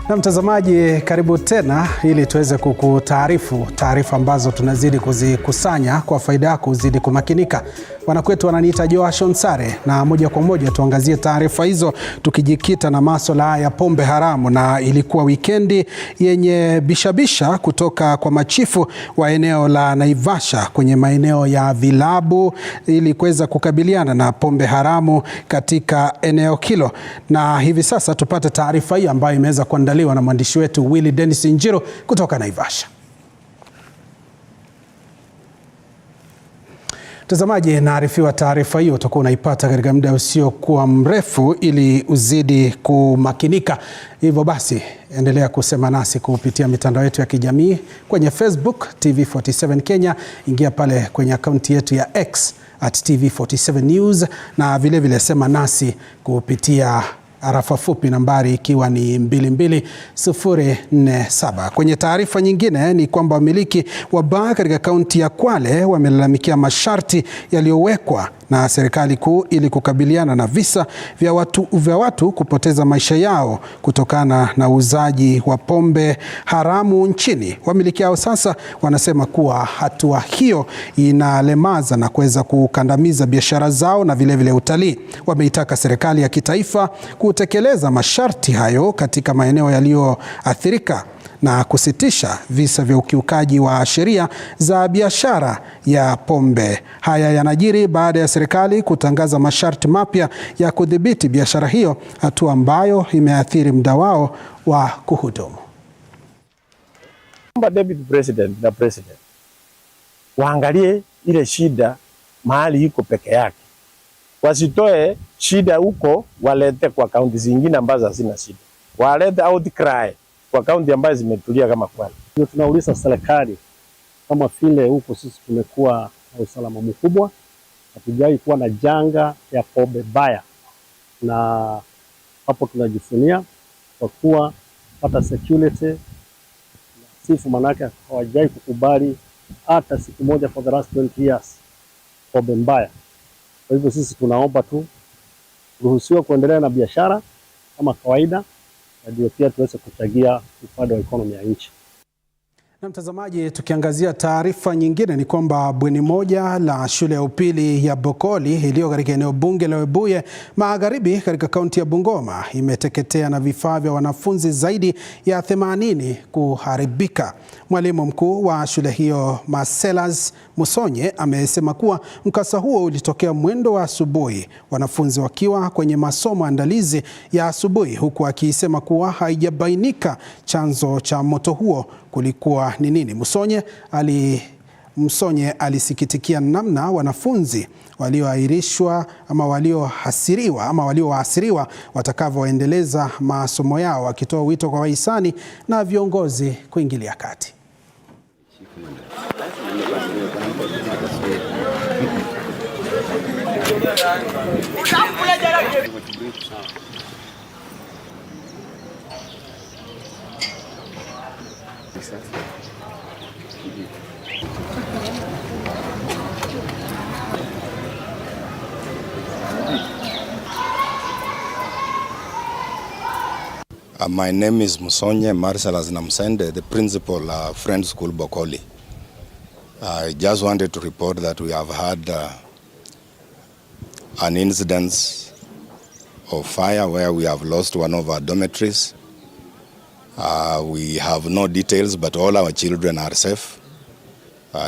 Na mtazamaji, karibu tena ili tuweze kukutaarifu taarifa ambazo tunazidi kuzikusanya kwa faida yako, uzidi kumakinika. Wanakwetu wananiita Joashon Sare, na moja kwa moja tuangazie taarifa hizo tukijikita na masuala ya pombe haramu. Na ilikuwa wikendi yenye bishabisha kutoka kwa machifu wa eneo la Naivasha kwenye maeneo ya vilabu ili kuweza kukabiliana na pombe haramu katika eneo hilo. Na hivi sasa tupate taarifa hii ambayo imeweza kuandaliwa na mwandishi wetu Willy Dennis Njiro kutoka Naivasha. Mtazamaji, naarifiwa taarifa hiyo utakuwa unaipata katika muda usiokuwa mrefu ili uzidi kumakinika. Hivyo basi, endelea kusema nasi kupitia mitandao yetu ya kijamii kwenye Facebook TV47 Kenya, ingia pale kwenye akaunti yetu ya X @TV47 News, na vile vile sema nasi kupitia arafa fupi nambari ikiwa ni 22047. Kwenye taarifa nyingine ni kwamba wamiliki wa baa katika kaunti ya Kwale wamelalamikia masharti yaliyowekwa na serikali kuu ili kukabiliana na visa vya watu kupoteza maisha yao kutokana na uuzaji wa pombe haramu nchini. Wamiliki hao sasa wanasema kuwa hatua hiyo inalemaza na kuweza kukandamiza biashara zao na vile vile utalii. Wameitaka serikali ya kitaifa kutekeleza masharti hayo katika maeneo yaliyoathirika na kusitisha visa vya ukiukaji wa sheria za biashara ya pombe. Haya yanajiri baada ya serikali kutangaza masharti mapya ya kudhibiti biashara hiyo, hatua ambayo imeathiri muda wao wa kuhudumu. Deputy President na President waangalie ile shida mahali iko peke yake, wasitoe shida huko walete kwa kaunti zingine ambazo hazina shida, walete outcry kwa kaunti ambazo zimetulia kama Kwale. Tunauliza serikali, kama vile huko sisi tumekuwa na usalama mkubwa, hatujai kuwa na janga ya pombe baya, na hapo tunajifunia kwa kuwa hata security sifu, manake hawajai kukubali hata siku moja for the last 20 years pombe mbaya. Kwa hivyo sisi tunaomba tu ruhusiwa kuendelea na biashara kama kawaida, ndio pia tuweze kuchangia upande wa economy ya nchi. Na mtazamaji, tukiangazia taarifa nyingine ni kwamba bweni moja la shule ya upili ya Bokoli iliyo katika eneo bunge la Webuye Magharibi katika kaunti ya Bungoma imeteketea na vifaa vya wanafunzi zaidi ya 80 kuharibika. Mwalimu mkuu wa shule hiyo Marcellus Musonye amesema kuwa mkasa huo ulitokea mwendo wa asubuhi, wanafunzi wakiwa kwenye masomo andalizi ya asubuhi, huku akisema kuwa haijabainika chanzo cha moto huo kulikuwa ni nini. Musonye alisikitikia namna wanafunzi walioahirishwa ama walioasiriwa watakavyoendeleza masomo yao, akitoa wito kwa wahisani na viongozi kuingilia kati. My name is Musonye Marcellus Namsende, the principal of Friends School Bokoli. I just wanted to report that we have had an incident of fire where we have lost one of our dormitories. We have no details, but all our children are safe.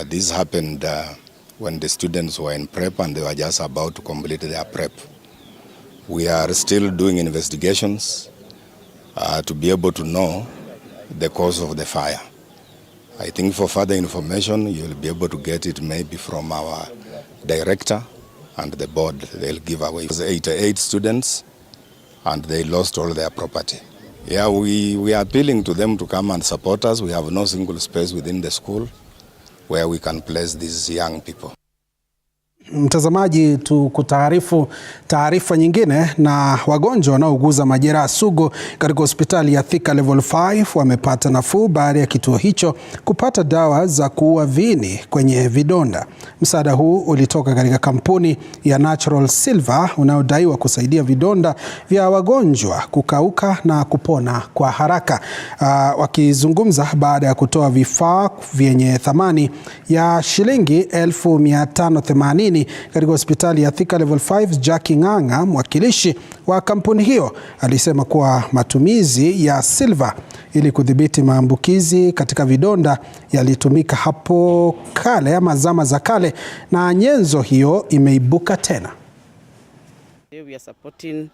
This happened when the students were in prep and they were just about to complete their prep. We are still doing investigations to be able to know the cause of the fire. I think for further information, you'll be able to get it maybe from our director and the board. They'll give away. It was 88 students and they lost all their property. Yeah, we are appealing to them to come and support us. We have no single space within the school where we can place these young people. Mtazamaji, tukutaarifu taarifa nyingine. Na wagonjwa wanaouguza majeraha sugu katika hospitali ya Thika Level 5 wamepata nafuu baada ya kituo hicho kupata dawa za kuua viini kwenye vidonda. Msaada huu ulitoka katika kampuni ya Natural Silver unaodaiwa kusaidia vidonda vya wagonjwa kukauka na kupona kwa haraka. Wakizungumza baada ya kutoa vifaa vyenye thamani ya shilingi 1580 katika hospitali ya Thika Level 5, Jackie Ng'ang'a, mwakilishi wa kampuni hiyo, alisema kuwa matumizi ya silver ili kudhibiti maambukizi katika vidonda yalitumika hapo kale ama zama za kale, na nyenzo hiyo imeibuka tena. We are supporting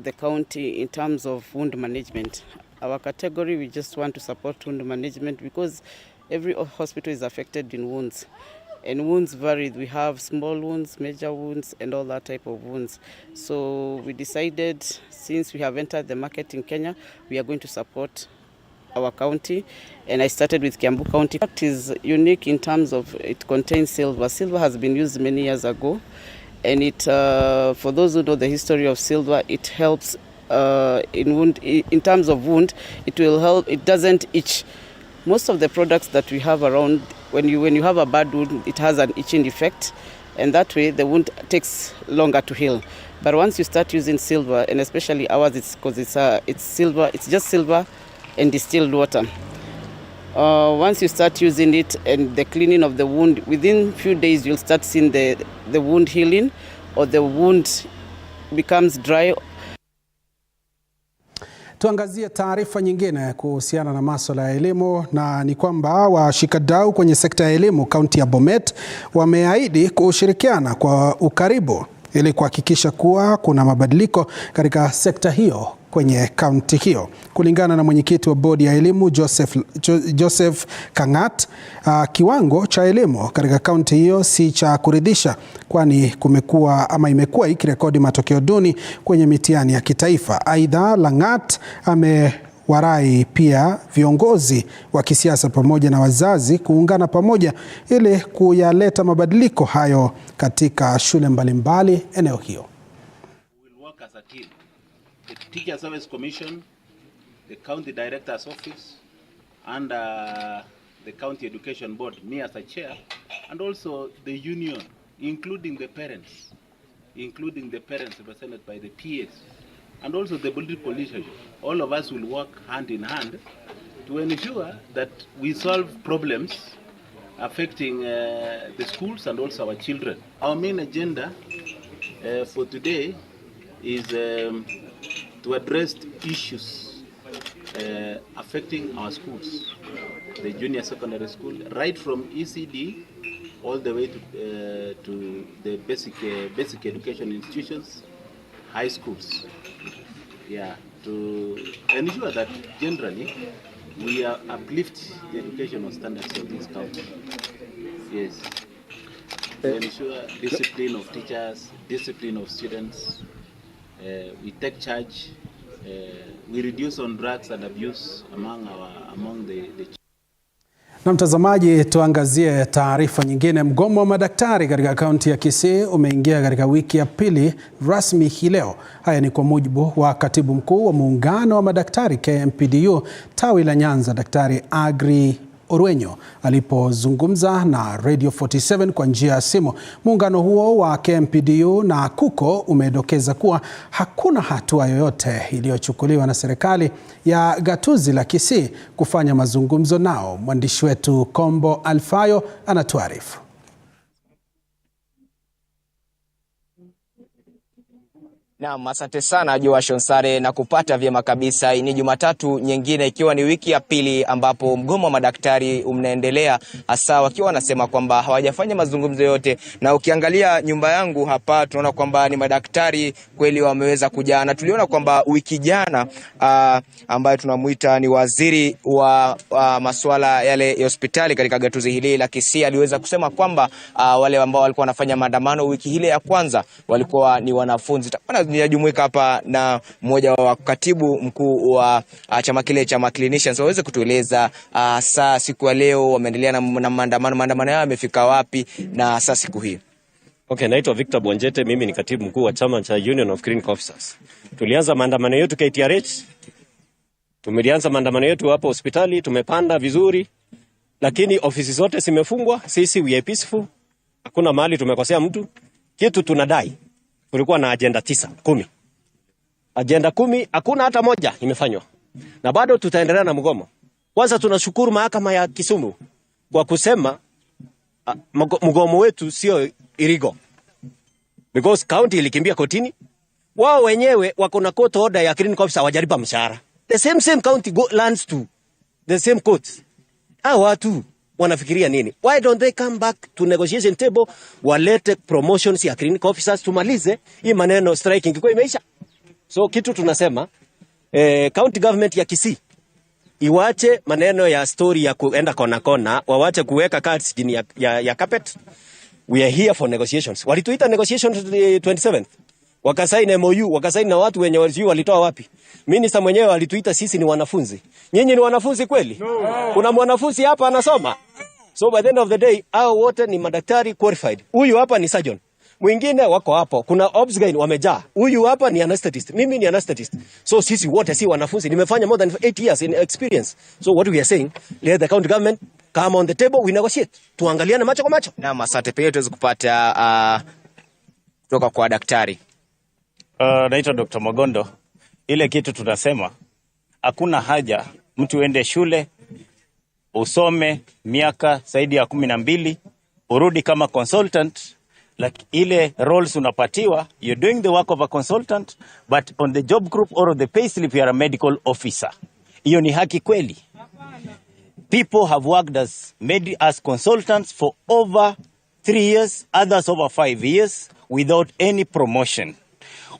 the county in terms of wound management. Our category, we just want to support wound management because every hospital is affected in wounds. And wounds vary. We have small wounds, major wounds, and all that type of wounds. So we decided, since we have entered the market in Kenya, we are going to support our county. And I started with Kiambu County. It is unique in terms of it contains silver. Silver has been used many years ago. And it, for those who know the history of silver, it helps in terms of wound. It will help. It doesn't itch. Most of the products that we have around, when you have a bad wound, it has an itching effect, and that way the wound takes longer to heal. But once you start using silver, and especially ours, it's because it's silver, it's just silver and distilled water. Once you start using it and the cleaning of the wound, within few days you'll start seeing the wound healing, or the wound becomes dry. Tuangazie taarifa nyingine kuhusiana na masuala ya elimu, na ni kwamba washikadau kwenye sekta ya elimu kaunti ya Bomet wameahidi kushirikiana kwa ukaribu ili kuhakikisha kuwa kuna mabadiliko katika sekta hiyo kwenye kaunti hiyo. Kulingana na mwenyekiti wa bodi ya elimu Joseph Kangat, kiwango cha elimu katika kaunti hiyo si cha kuridhisha, kwani imekuwa ikirekodi matokeo duni kwenye mitihani ya kitaifa. Aidha, Langat amewarai pia viongozi wa kisiasa pamoja na wazazi kuungana pamoja ili kuyaleta mabadiliko hayo katika shule mbalimbali eneo hiyo. The Teacher Service Commission, the County Director's Office, and the County Education Board, me as a chair, and also the union, including the parents represented by the PAs, and also the political leadership. All of us will work hand in hand to ensure that we solve problems affecting the schools and also our children. Our main agenda for today is to address issues affecting our schools, the junior secondary school, right from ECD all the way to the basic education institutions, high schools. Yeah, to ensure that generally we uplift the educational standards of this country. Yes. To ensure discipline of teachers, discipline of students. We take charge. We reduce on drugs and abuse among the Na mtazamaji, tuangazie taarifa nyingine. Mgomo wa madaktari katika kaunti ya Kisii umeingia katika wiki ya pili rasmi hii leo. Haya ni kwa mujibu wa katibu mkuu wa muungano wa madaktari KMPDU tawi la Nyanza, Daktari Agri Orwenyo, alipozungumza na Radio 47 kwa njia ya simu. Muungano huo wa KMPDU na KUKO umedokeza kuwa hakuna hatua yoyote iliyochukuliwa na serikali ya gatuzi la Kisii kufanya mazungumzo nao. Mwandishi wetu Kombo Alfayo anatuarifu. Naam, asante sana Joashon Sare na kupata vyema kabisa. Ni Jumatatu nyingine ikiwa ni wiki ya pili ambapo mgomo wa madaktari unaendelea, hasa wakiwa wanasema kwamba hawajafanya mazungumzo yote. Na ukiangalia nyumba yangu hapa tunaona kwamba ni madaktari kweli wameweza kuja. Na tuliona kwamba wiki jana ambaye tunamuita ni waziri wa masuala yale ya hospitali katika gatuzi hili la Kisii aliweza kusema kwamba wale ambao walikuwa wanafanya maandamano wiki ile ya kwanza walikuwa ni wanafunzi. Ninajumuika hapa na mmoja wa katibu mkuu wa chama kile cha clinicians waweze kutueleza saa siku ya leo wameendelea na maandamano yao yamefika wapi na saa siku hii. Okay, naitwa Victor Bonjete, mimi ni katibu mkuu wa chama cha Union of Clinic Officers. Tulianza maandamano yetu KTRH. Tumelianza maandamano yetu hapo hospitali, tumepanda vizuri. Lakini ofisi zote zimefungwa, sisi we are peaceful. Hakuna mahali tumekosea mtu. Kitu tunadai. Tulikuwa na agenda 10. Agenda 10 hakuna hata moja imefanywa. Na bado tutaendelea na mgomo. Kwanza tunashukuru mahakama ya Kisumu kwa kusema mgomo wetu sio illegal. Because county ilikimbia kotini. Wao wenyewe wako na court order ya clinic officer hawajalipa mshahara. The same county lands to the same court. Hao watu wanafikiria nini? Why don't they come back to negotiation table, walete promotions ya clinic officers, tumalize hii maneno striking kwa imeisha. So kitu tunasema county government ya Kisii iwache maneno ya story ya kuenda kona, wawache kuweka cards chini ya carpet. We are here for negotiations. Walituita negotiations 27th. Wakasaini MOU, wakasaini na watu wenye walitoa wapi? Minister mwenyewe alituita sisi ni wanafunzi. Nyinyi ni wanafunzi kweli? No. Kuna mwanafunzi hapa anasoma. So by the end of the day, hao wote ni madaktari qualified. Huyu hapa ni surgeon. Mwingine wako hapo. Kuna obs guy wamejaa. Huyu hapa ni anesthetist. Mimi ni anesthetist. So sisi wote si wanafunzi. Nimefanya more than 8 years in experience. So what we are saying, let the county government come on the table, we negotiate. Tuangaliane macho kwa macho. Na asante, pia tuweze kupata kutoka kwa daktari. Naitwa Dr. Magondo. Ile kitu tunasema hakuna haja mtu ende shule usome miaka zaidi ya 12 urudi kama consultant, like ile roles unapatiwa, you're doing the work of a consultant but on the job group or the pay slip you are a medical officer. Hiyo ni haki kweli? People have worked as consultants for over 3 years, others over 5 years without any promotion.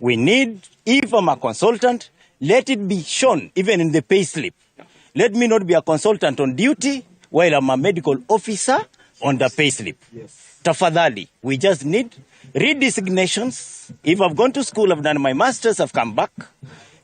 We need, if I'm a consultant, let it be shown even in the pay slip. Let me not be a consultant on duty while I'm a medical officer on the pay slip. Yes. Tafadhali, we just need redesignations. If I've gone to school, I've done my masters, I've come back.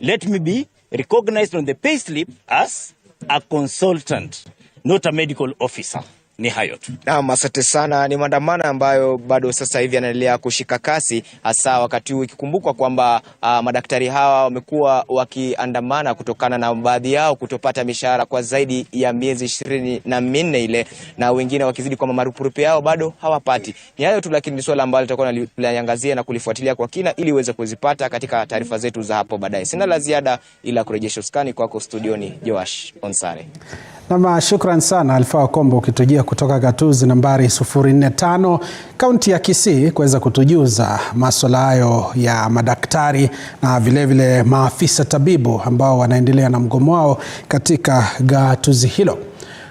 Let me be recognized on the pay slip as a consultant, not a medical officer. Ni hayo tu. Naam, asante sana. Ni maandamano ambayo bado sasa hivi yanaendelea kushika kasi, hasa wakati huu ikikumbukwa kwamba madaktari hawa wamekuwa wakiandamana kutokana na baadhi yao kutopata mishahara kwa zaidi ya miezi 24 ile, na wengine wakizidi kwamba marupurupu yao bado hawapati. Ni hayo tu, lakini ni swala ambalo tutakuwa tunaliangazia na kulifuatilia kwa kina ili uweze kuzipata katika taarifa zetu za hapo baadaye. Sina la ziada ila kurejesha usukani kwako studioni Joash Onsare. Nama shukran sana Alfa Kombo ukitujia kutoka gatuzi nambari 045 kaunti ya Kisii kuweza kutujuza masuala hayo ya madaktari na vile maafisa tabibu ambao wanaendelea na mgomo wao katika gatuzi hilo.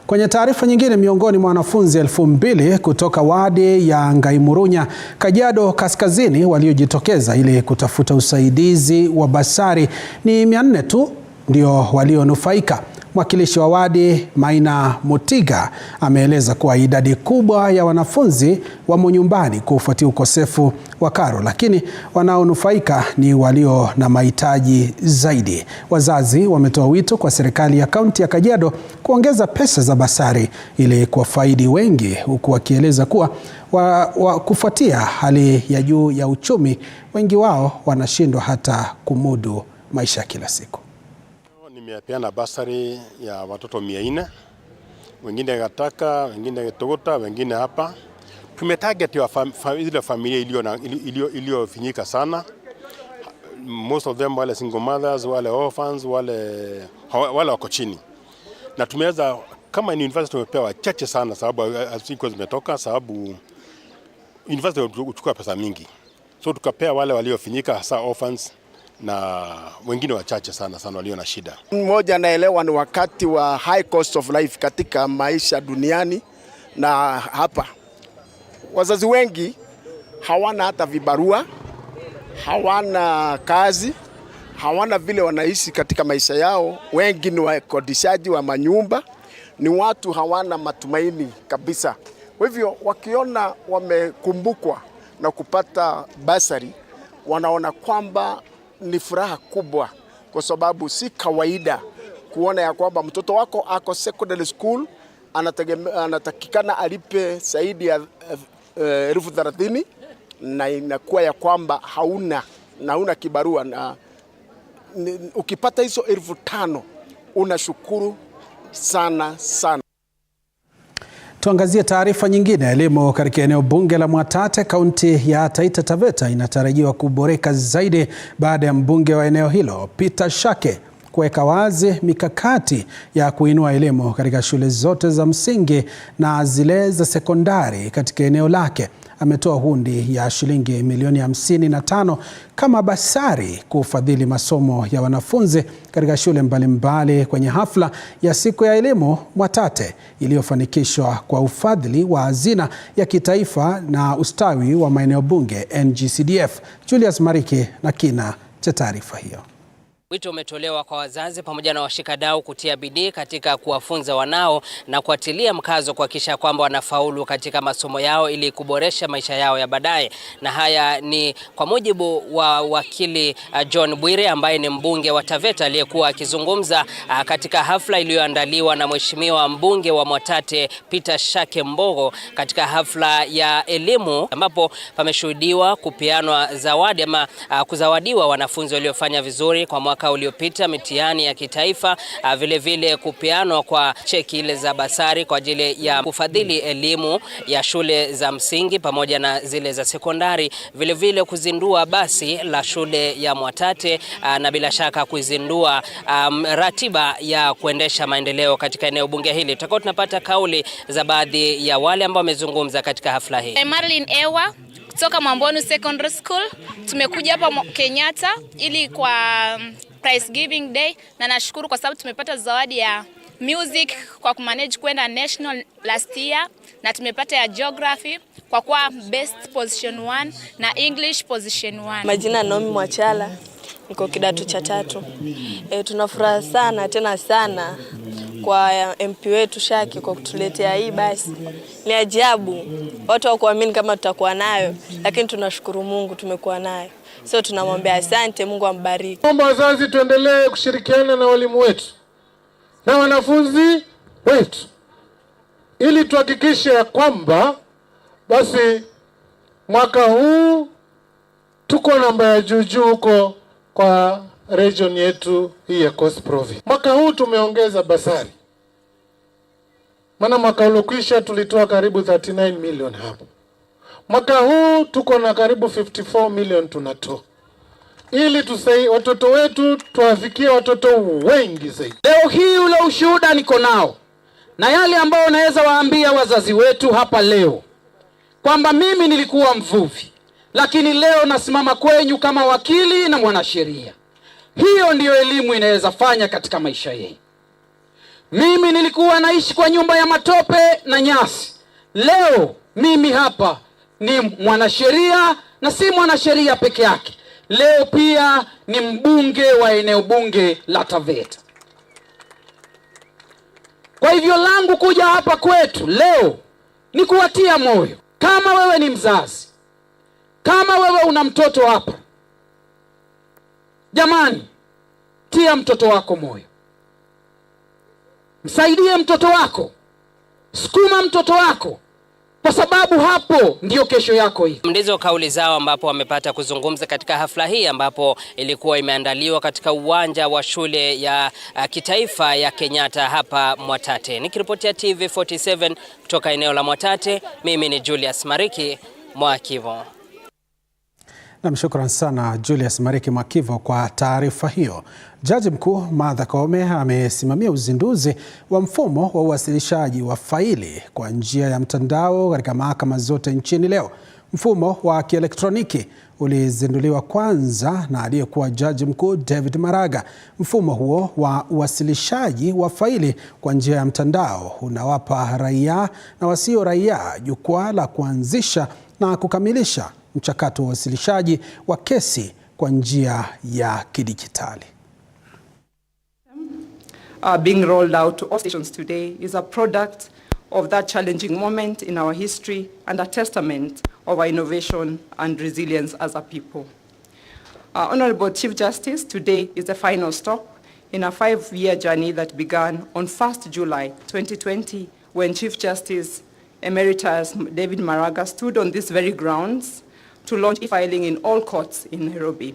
Kwenye taarifa nyingine, miongoni mwa wanafunzi 2000 kutoka wadi ya Ngaimurunya, Kajiado Kaskazini waliojitokeza ili kutafuta usaidizi wa basari ni 400 tu ndio walionufaika. Mwakilishi wa wadi Maina Mutiga ameeleza kuwa idadi kubwa ya wanafunzi wamo nyumbani kufuatia ukosefu wa karo, lakini wanaonufaika ni walio na mahitaji zaidi. Wazazi wametoa wito kwa serikali ya kaunti ya Kajiado kuongeza pesa za basari ili kuwafaidi wengi, huku wakieleza kuwa kufuatia hali ya juu ya uchumi, wengi wao wanashindwa hata kumudu maisha kila siku. Nimepeana basari ya watoto 400, wengine Gataka, wengine Togota, wengine hapa. Tumetarget ya ile familia iliyofinyika sana. Most of them wale single mothers, wale orphans, wale wako chini. Na tumeweza kama university tumepewa chache sana sababu haziko zimetoka, sababu university huchukua pesa mingi. So tukapea wale waliofinyika hasa orphans na wengine wachache sana walio na shida. Mmoja anaelewa ni wakati wa high cost of life katika maisha duniani, na hapa wazazi wengi hawana hata vibarua, hawana kazi, hawana vile wanaishi katika maisha yao. Wengi ni wakodishaji wa manyumba, ni watu hawana matumaini kabisa. Kwa hivyo wakiona wamekumbukwa na kupata basari, wanaona kwamba ni furaha kubwa, kwa sababu si kawaida kuona ya kwamba mtoto wako ako secondary school anatakikana alipe zaidi ya 30,000 na inakuwa ya kwamba hauna kibarua, na ukipata hizo 5,000 unashukuru sana sana. Tuangazie taarifa nyingine. Elimu katika eneo bunge la Mwatate, kaunti ya Taita Taveta, inatarajiwa kuboreka zaidi baada ya mbunge wa eneo hilo Peter Shake kuweka wazi mikakati ya kuinua elimu katika shule zote za msingi na zile za sekondari katika eneo lake. Ametoa hundi ya shilingi milioni 55 kama basari kufadhili masomo ya wanafunzi katika shule mbalimbali kwenye hafla ya siku ya elimu Mwatate iliyofanikishwa kwa ufadhili wa hazina ya kitaifa na ustawi wa maeneo bunge NGCDF. Julius Mariki na kina cha taarifa hiyo. Wito umetolewa kwa wazazi pamoja na washikadau kutia bidii katika kuwafunza wanao na kuatilia mkazo kuhakikisha kwamba wanafaulu katika masomo yao ili kuboresha maisha yao ya baadaye. Na haya ni kwa mujibu wa wakili John Bwire ambaye ni mbunge wa Taveta aliyekuwa akizungumza katika hafla iliyoandaliwa na mheshimiwa mbunge wa Mwatate Peter Shake Mbogo katika hafla ya elimu ambapo pameshuhudiwa kupeanwa zawadi ama kuzawadiwa wanafunzi waliofanya vizuri kwa mwaka uliopita mitihani ya kitaifa, vile vile kupeanwa kwa cheki ile za basari kwa ajili ya kufadhili elimu ya shule za msingi pamoja na zile za sekondari, vile vile kuzindua basi la shule ya Mwatate na bila shaka kuzindua ratiba ya kuendesha maendeleo katika eneo bunge hili. Tutakuwa tunapata kauli za baadhi ya wale ambao wamezungumza katika hafla hii. Marlin Ewa kutoka Mwambonu Secondary School, tumekuja hapa Kenyatta ili kwa prize giving day, na nashukuru kwa sababu tumepata zawadi ya music kwa kumanage kwenda national last year, na tumepata ya geography kwa kuwa best position 1 na English position 1. Majina Naomi Mwachala, niko kidato cha 3. Tunafuraha sana tena sana kwa MP wetu Shaki kwa kutuletea hii basi. Ni ajabu watu hawakuamini kama tutakuwa nayo, lakini tunashukuru Mungu tumekuwa nayo. So tunamwambia asante, Mungu ambariki. Naomba wazazi tuendelee kushirikiana na walimu wetu na wanafunzi wetu ili tuhakikishe ya kwamba basi mwaka huu tuko namba ya juu huko kwa region yetu hii ya Coast Province. Mwaka huu tumeongeza basari. Maana mwaka uliokwisha tulitoa karibu 39 million hapo. Mwaka huu tuko na karibu 54 million tunatoa. Ili watoto wetu tuwafikie watoto wengi zaidi. Leo hii ule ushuhuda niko nao na yale ambao naweza waambia wazazi wetu hapa leo kwamba mimi nilikuwa mvuvi, lakini leo nasimama kwenyu kama wakili na mwanasheria. Hiyo ndiyo elimu inaweza fanya katika maisha yenu. Mimi nilikuwa naishi kwa nyumba ya matope na nyasi. Leo mimi hapa ni mwanasheria, na si mwanasheria peke yake. Leo pia ni mbunge wa eneo bunge la Taveta. Kwa hivyo langu kuja hapa kwetu leo ni kuwatia moyo. Kama wewe ni mzazi, kama wewe una mtoto hapa, jamani, tia mtoto wako moyo. Msaidie mtoto wako. Sukuma mtoto wako, kwa sababu hapo ndio kesho yako hii. Ndizo kauli zao ambapo wamepata kuzungumza katika hafla hii ambapo ilikuwa imeandaliwa katika uwanja wa shule ya kitaifa ya Kenyatta hapa Mwatate. Nikiripotia TV47 kutoka eneo la Mwatate, mimi ni Julius Mariki Mwakivo. Namshukuru sana Julius Mariki Mwakivo kwa taarifa hiyo. Jaji Mkuu Martha Koome amesimamia uzinduzi wa mfumo wa uwasilishaji wa faili kwa njia ya mtandao katika mahakama zote nchini leo. Mfumo wa kielektroniki ulizinduliwa kwanza na aliyekuwa Jaji Mkuu David Maraga. Mfumo huo wa uwasilishaji wa faili kwa njia ya mtandao unawapa raia na wasio raia jukwaa la kuanzisha na kukamilisha mchakato wa uwasilishaji wa kesi kwa njia ya kidijitali. Being rolled out to all stations today is a product of that challenging moment in our history and a testament of our innovation and resilience as a people. Honorable Chief Justice, today is the final stop in a 5-year journey that began on 1st July 2020 when Chief Justice Emeritus David Maraga stood on these very grounds to launch e-filing in all courts in Nairobi.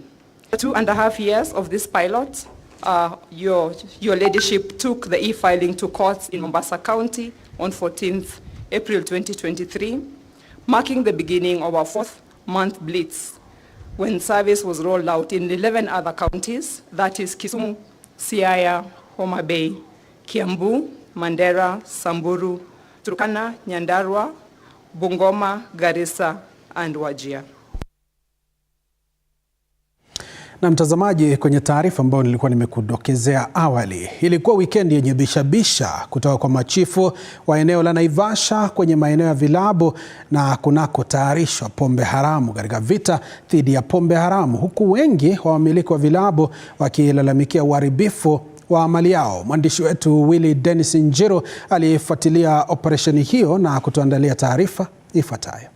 2.5 years of this pilot, your leadership took the e-filing to courts in Mombasa County on 14th April 2023, marking the beginning of our 4th-month blitz when service was rolled out in 11 other counties, that is Kisumu, Siaya, Homa Bay, Kiambu, Mandera, Samburu, Turkana, Nyandarua, Bungoma, Garissa, and Wajir. Na mtazamaji, kwenye taarifa ambayo nilikuwa nimekudokezea awali, ilikuwa wikendi yenye bishabisha kutoka kwa machifu wa eneo la Naivasha kwenye maeneo ya vilabu na kunako tayarishwa pombe haramu katika vita dhidi ya pombe haramu, huku wengi wa wamiliki wa vilabu wakilalamikia uharibifu wa mali yao. Mwandishi wetu Willy Dennis Njiro alifuatilia operesheni hiyo na kutuandalia taarifa ifuatayo.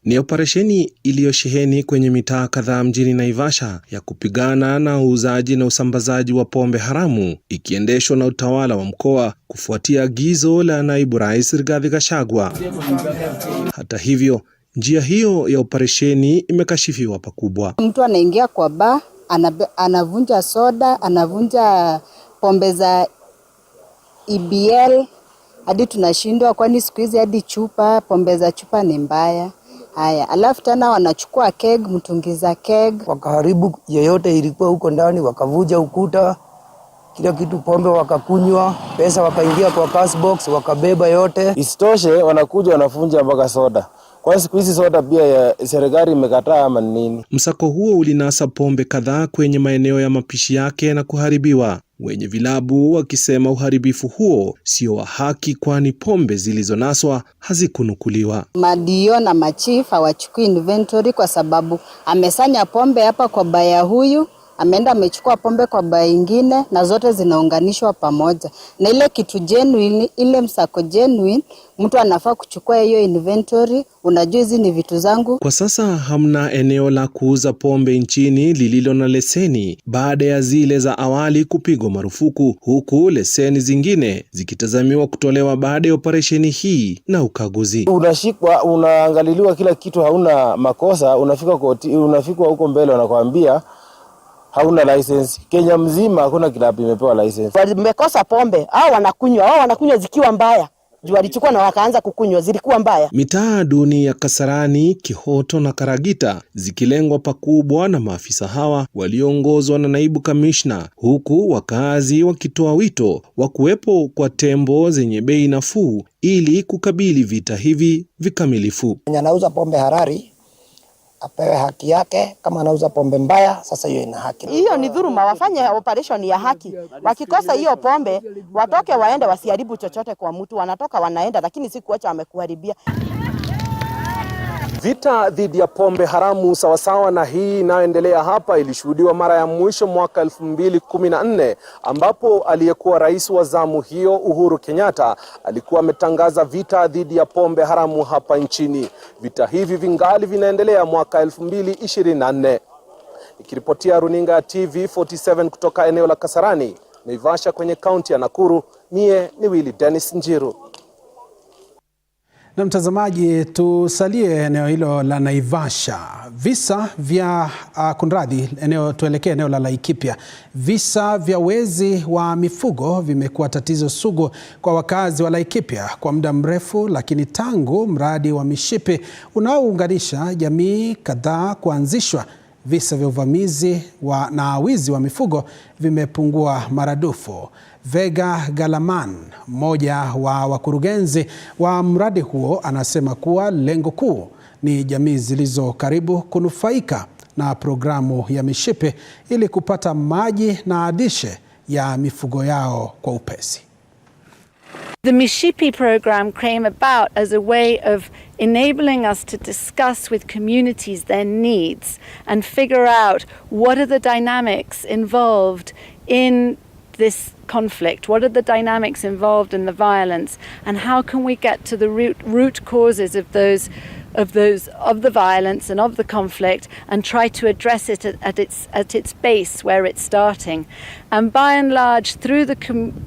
Ni operesheni iliyosheheni kwenye mitaa kadhaa mjini Naivasha ya kupigana na uuzaji na usambazaji wa pombe haramu, ikiendeshwa na utawala wa mkoa kufuatia agizo la naibu rais Rigathi Gachagua. Hata hivyo, njia hiyo ya operesheni imekashifiwa pakubwa. Mtu anaingia kwa bar, anavunja soda, anavunja pombe za EBL, hadi tunashindwa, kwani siku hizi hadi chupa, pombe za chupa ni mbaya. Haya, alafu tena wanachukua keg, mtungi za keg, wakaharibu yoyote ilikuwa huko ndani, wakavuja ukuta, kila kitu, pombe wakakunywa, pesa wakaingia kwa cash box, wakabeba yote. Isitoshe wanakuja wanafunja mpaka soda. Kwa siku hizi soda pia ya serikali imekataa ama nini? Msako huo ulinasa pombe kadhaa kwenye maeneo ya mapishi yake na kuharibiwa. Wenye vilabu wakisema uharibifu huo sio wa haki, kwani pombe zilizonaswa hazikunukuliwa. Madio na machief hawachukui inventory kwa sababu amesanya pombe hapa kwa baya huyu, ameenda amechukua pombe kwa baya ingine, na zote zinaunganishwa pamoja. Na ile kitu genuine, ile msako genuine, mtu anafaa kuchukua hiyo inventory, unajua hizi ni vitu zangu. Kwa sasa hamna eneo la kuuza pombe nchini lililo na leseni baada ya zile za awali kupigwa marufuku, huku leseni zingine zikitazamiwa kutolewa baada ya operesheni hii na ukaguzi. Unashikwa, unaangaliliwa kila kitu, hauna makosa, unafikwa huko mbele wanakuambia hauna license. Kenya mzima hakuna kilabu imepewa license. Wamekosa pombe, wanakunywa zikiwa mbaya. Juu walichukua na wakaanza kukunywa, zilikuwa mbaya. Mitaa duni ya Kasarani, Kihoto na Karagita zikilengwa pakubwa na maafisa hawa walioongozwa na naibu kamishna, huku wakazi wakitoa wito wa kuwepo kwa tembo zenye bei nafuu ili kukabili vita hivi vikamilifu. Anauza pombe harari apewe haki yake, kama anauza pombe mbaya sasa hiyo ina haki. Hiyo ni dhuluma, wafanye operation ya haki. Wakikosa hiyo pombe, watoke waende, wasiharibu chochote kwa mtu, wanatoka wanaenda, lakini si kuacha wamekuharibia. Vita dhidi ya pombe haramu sawasawa na hii inayoendelea hapa ilishuhudiwa mara ya mwisho mwaka 2014 ambapo aliyekuwa rais wa zamu hiyo Uhuru Kenyatta alikuwa ametangaza vita dhidi ya pombe haramu hapa nchini. Vita hivi vingali vinaendelea mwaka 2024. Nikiripotia runinga ya TV47 kutoka eneo la Kasarani, Naivasha kwenye kaunti ya Nakuru, mie ni Willy Dennis Njiro. Na mtazamaji, tusalie eneo hilo la Naivasha. Visa vya tuelekee eneo la Laikipia. Visa vya wezi wa mifugo vimekuwa tatizo sugu kwa wakazi wa Laikipia kwa muda mrefu, lakini tangu mradi wa mishipi unaounganisha jamii kadhaa kuanzishwa, visa vya uvamizi na wizi wa mifugo vimepungua maradufu. Vega Galaman, mmoja wa wakurugenzi wa mradi huo, anasema kuwa lengo kuu ni jamii zilizo karibu kunufaika na programu ya mishipi ili kupata maji na lishe ya mifugo yao kwa upesi. The Mishipi program came about as a way of enabling us to discuss with communities their needs and figure out what are the dynamics involved in this conflict, what are the dynamics involved in the violence, and how can we get to the root causes of the violence and of the conflict and try to address it at its base where it's starting. And by and large, through the community